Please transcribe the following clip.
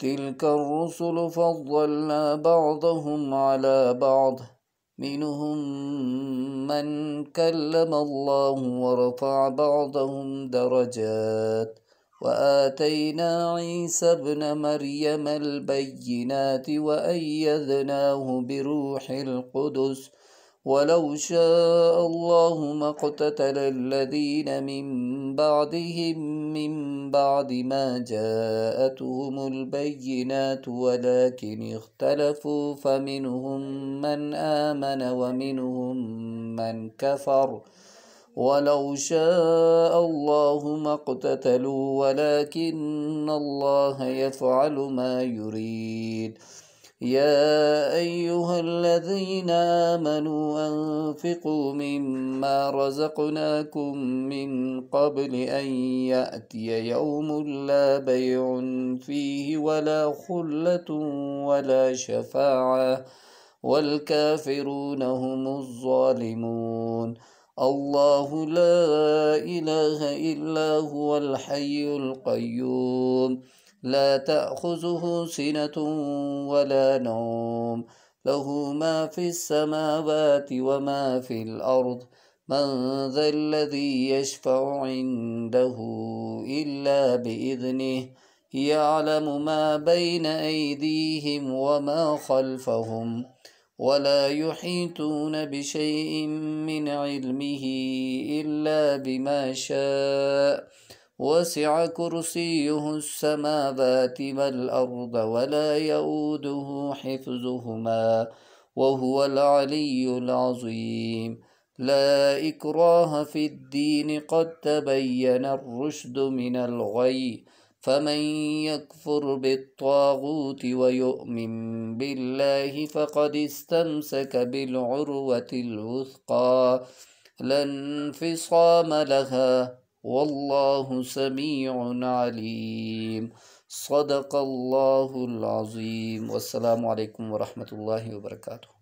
تلك الرسل فضلنا بعضهم على بعض منهم من كلم الله ورفع بعضهم درجات وآتينا عيسى ابن مريم البينات وأيدناه بروح القدس ولو شاء الله ما اقتتل الذين من بعدهم من بعد ما جاءتهم البينات ولكن اختلفوا فمنهم من آمن ومنهم من كفر ولو شاء الله ما اقتتلوا ولكن الله يفعل ما يريد يا أيها الذين آمنوا أنفقوا مما رزقناكم من قبل أن يأتي يوم لا بيع فيه ولا خلة ولا شفاعة والكافرون هم الظالمون الله لا إله إلا هو الحي القيوم لا تأخذه سنة ولا نوم له ما في السماوات وما في الأرض من ذا الذي يشفع عنده إلا بإذنه يعلم ما بين أيديهم وما خلفهم ولا يحيطون بشيء من علمه إلا بما شاء وسع كرسيه السماوات والأرض ولا يؤوده حفظهما وهو العلي العظيم لا إكراه في الدين قد تبين الرشد من الغي فمن يكفر بالطاغوت ويؤمن بالله فقد استمسك بالعروة الوثقى لا انفصام لها والله سميع عليم صدق الله العظيم والسلام عليكم ورحمة الله وبركاته.